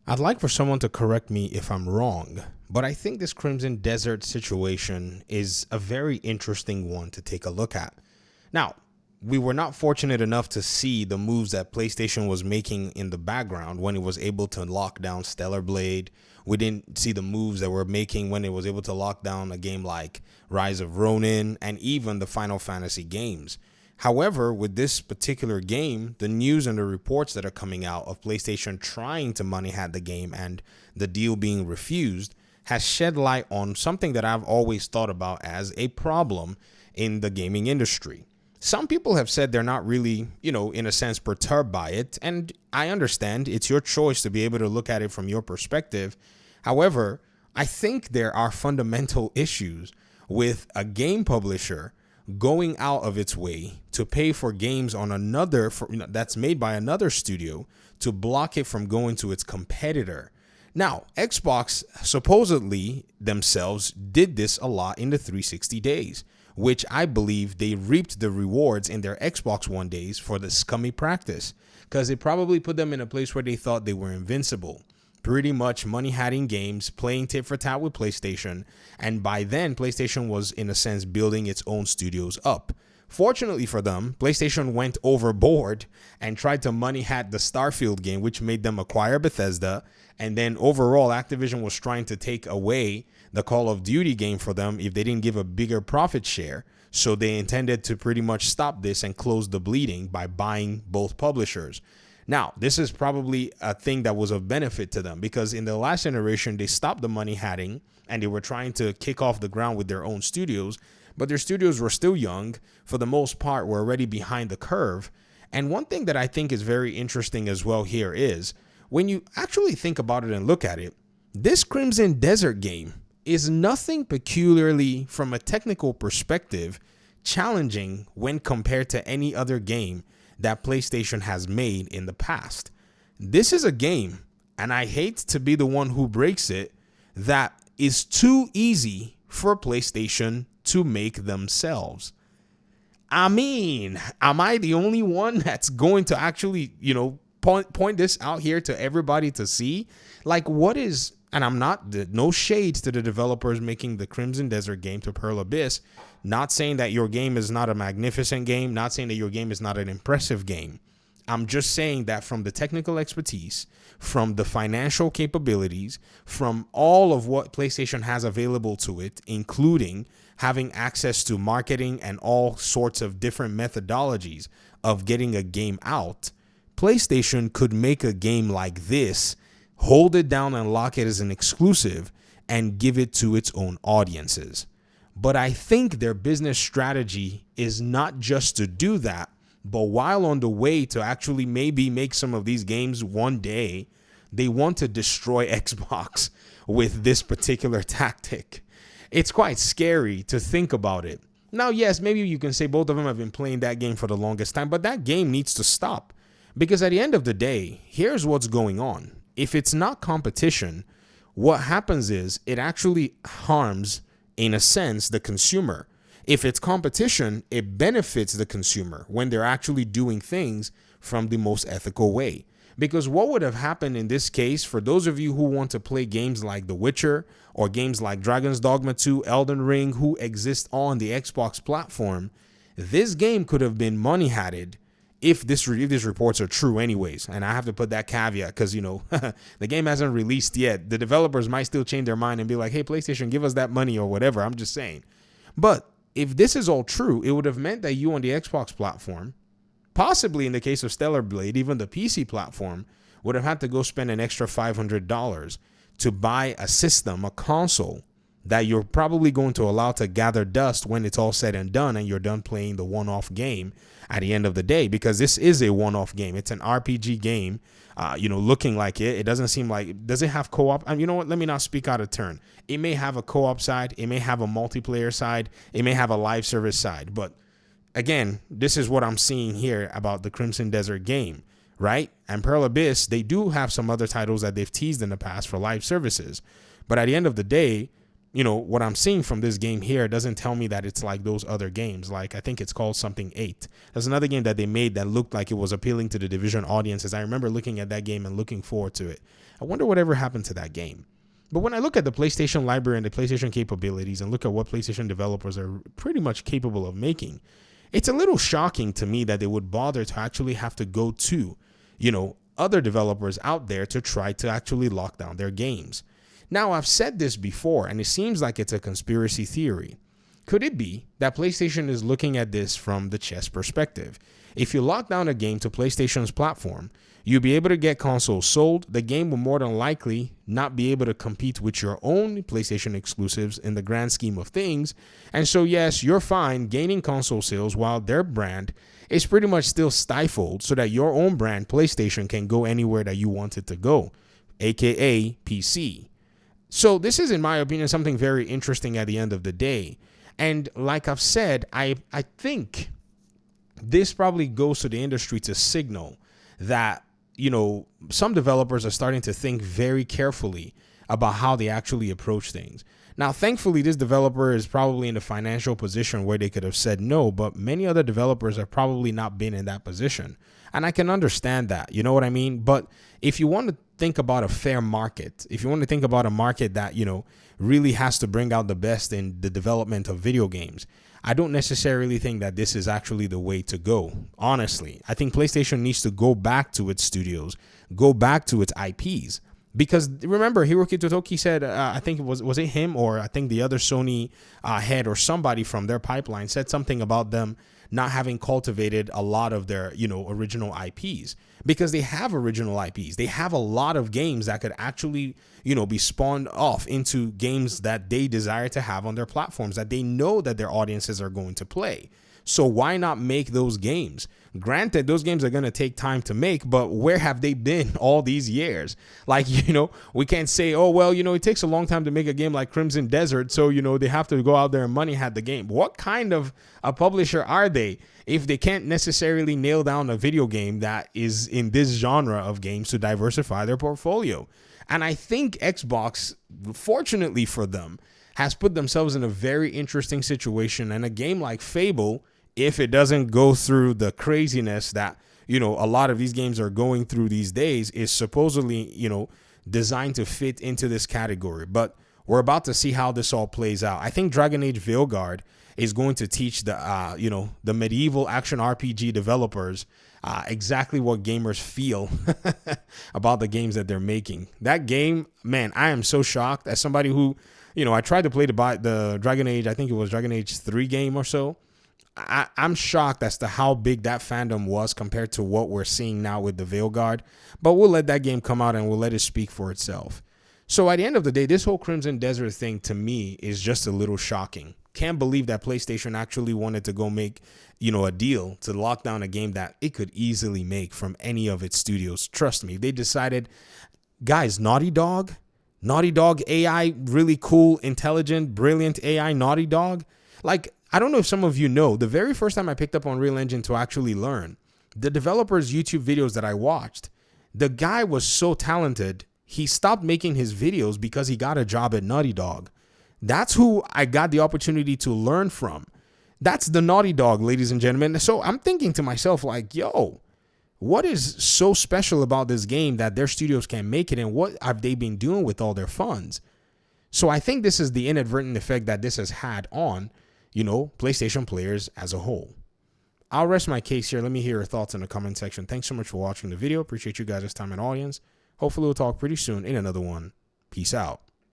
I'd like for someone to correct me if I'm wrong, but I think this Crimson Desert situation is a very interesting one to take a look at. Now, we were not fortunate enough to see the moves that PlayStation was making in the background when it was able to lock down Stellar Blade. We didn't see the moves that we're making when it was able to lock down a game like Rise of Ronin and even the Final Fantasy games. However, with this particular game, the news and the reports that are coming out of PlayStation trying to money hat the game and the deal being refused has shed light on something that I've always thought about as a problem in the gaming industry. Some people have said they're not really, in a sense, perturbed by it. And I understand it's your choice to be able to look at it from your perspective. However, I think there are fundamental issues with a game publisher going out of its way to pay for games on another that's made by another studio to block it from going to its competitor. Now, Xbox supposedly themselves did this a lot in the 360 days, which I believe they reaped the rewards in their Xbox One days for the scummy practice, because it probably put them in a place where they thought they were invincible. Pretty much money hatting games, playing tit for tat with PlayStation, and by then PlayStation was in a sense building its own studios up. Fortunately for them, PlayStation went overboard and tried to money hat the Starfield game, which made them acquire Bethesda, and then overall Activision was trying to take away the Call of Duty game for them if they didn't give a bigger profit share. So they intended to pretty much stop this and close the bleeding by buying both publishers. Now, this is probably a thing that was of benefit to them because in the last generation, they stopped the money hatting and they were trying to kick off the ground with their own studios, but their studios were still young. For the most part, were already behind the curve. And one thing that I think is very interesting as well here is when you actually think about it and look at it, this Crimson Desert game is nothing peculiarly from a technical perspective challenging when compared to any other game that PlayStation has made in the past. This is a game, and I hate to be the one who breaks it, that is too easy for PlayStation to make themselves. I mean, am I the only one that's going to actually, point this out here to everybody to see? Like, what is, and I'm not, no shades to the developers making the Crimson Desert game to Pearl Abyss, not saying that your game is not a magnificent game, not saying that your game is not an impressive game. I'm just saying that from the technical expertise, from the financial capabilities, from all of what PlayStation has available to it, including having access to marketing and all sorts of different methodologies of getting a game out, PlayStation could make a game like this, hold it down and lock it as an exclusive, and give it to its own audiences. But I think their business strategy is not just to do that, but while on the way to actually maybe make some of these games one day, they want to destroy Xbox with this particular tactic. It's quite scary to think about it. Now, yes, maybe you can say both of them have been playing that game for the longest time, but that game needs to stop. Because at the end of the day, here's what's going on. If it's not competition, what happens is it actually harms, in a sense, the consumer. If it's competition, it benefits the consumer when they're actually doing things from the most ethical way. Because what would have happened in this case, for those of you who want to play games like The Witcher or games like Dragon's Dogma 2, Elden Ring, who exist on the Xbox platform, this game could have been money hatted if these reports are true anyways. And I have to put that caveat because, the game hasn't released yet. The developers might still change their mind and be like, hey, PlayStation, give us that money or whatever. I'm just saying. But if this is all true, it would have meant that you on the Xbox platform, possibly in the case of Stellar Blade, even the PC platform, would have had to go spend an extra $500 to buy a system, a console, that you're probably going to allow to gather dust when it's all said and done and you're done playing the one-off game at the end of the day, because this is a one-off game. It's an RPG game, looking like it. It doesn't seem like, does it have co-op? You know what? Let me not speak out of turn. It may have a co-op side. It may have a multiplayer side. It may have a live service side. But again, this is what I'm seeing here about the Crimson Desert game, right? And Pearl Abyss, they do have some other titles that they've teased in the past for live services. But at the end of the day, what I'm seeing from this game here doesn't tell me that it's like those other games. Like, I think it's called something 8. There's another game that they made that looked like it was appealing to the Division audiences. I remember looking at that game and looking forward to it. I wonder whatever happened to that game. But when I look at the PlayStation library and the PlayStation capabilities and look at what PlayStation developers are pretty much capable of making, it's a little shocking to me that they would bother to actually have to go to, other developers out there to try to actually lock down their games. Now, I've said this before, and it seems like it's a conspiracy theory. Could it be that PlayStation is looking at this from the chess perspective? If you lock down a game to PlayStation's platform, you'll be able to get consoles sold. The game will more than likely not be able to compete with your own PlayStation exclusives in the grand scheme of things. And so, yes, you're fine gaining console sales while their brand is pretty much still stifled so that your own brand, PlayStation, can go anywhere that you want it to go, aka PC. So this is, in my opinion, something very interesting at the end of the day. And like I've said, I think this probably goes to the industry to signal that, some developers are starting to think very carefully about how they actually approach things. Now, thankfully, this developer is probably in a financial position where they could have said no, but many other developers have probably not been in that position. And I can understand that, you know what I mean? But if you want to think about a fair market, if you want to think about a market that, really has to bring out the best in the development of video games, I don't necessarily think that this is actually the way to go. Honestly, I think PlayStation needs to go back to its studios, go back to its IPs. Because remember, Hiroki Totoki said, I think was it him or I think the other Sony head or somebody from their pipeline said something about them not having cultivated a lot of their, original IPs, because they have original IPs. They have a lot of games that could actually, be spawned off into games that they desire to have on their platforms that they know that their audiences are going to play. So why not make those games? Granted, those games are going to take time to make, but where have they been all these years? Like, we can't say, oh, well, it takes a long time to make a game like Crimson Desert, so, they have to go out there and money hat the game. What kind of a publisher are they if they can't necessarily nail down a video game that is in this genre of games to diversify their portfolio? And I think Xbox, fortunately for them, has put themselves in a very interesting situation. And a game like Fable, if it doesn't go through the craziness that, a lot of these games are going through these days, is supposedly, designed to fit into this category. But we're about to see how this all plays out. I think Dragon Age Veilguard is going to teach the, the medieval action RPG developers exactly what gamers feel about the games that they're making. That game, man, I am so shocked as somebody who, I tried to play the Dragon Age, I think it was Dragon Age 3 game or so. I'm shocked as to how big that fandom was compared to what we're seeing now with the Veilguard. But we'll let that game come out and we'll let it speak for itself. So at the end of the day, this whole Crimson Desert thing to me is just a little shocking. Can't believe that PlayStation actually wanted to go make, a deal to lock down a game that it could easily make from any of its studios. Trust me, they decided, guys, Naughty Dog AI, really cool, intelligent, brilliant AI, Naughty Dog. Like, I don't know if some of you know, the very first time I picked up Unreal Engine to actually learn, the developer's YouTube videos that I watched, the guy was so talented, he stopped making his videos because he got a job at Naughty Dog. That's who I got the opportunity to learn from. That's the Naughty Dog, ladies and gentlemen. So I'm thinking to myself, like, yo, what is so special about this game that their studios can make it, and what have they been doing with all their funds? So I think this is the inadvertent effect that this has had on, PlayStation players as a whole. I'll rest my case here. Let me hear your thoughts in the comment section. Thanks so much for watching the video. Appreciate you guys' time and audience. Hopefully we'll talk pretty soon in another one. Peace out.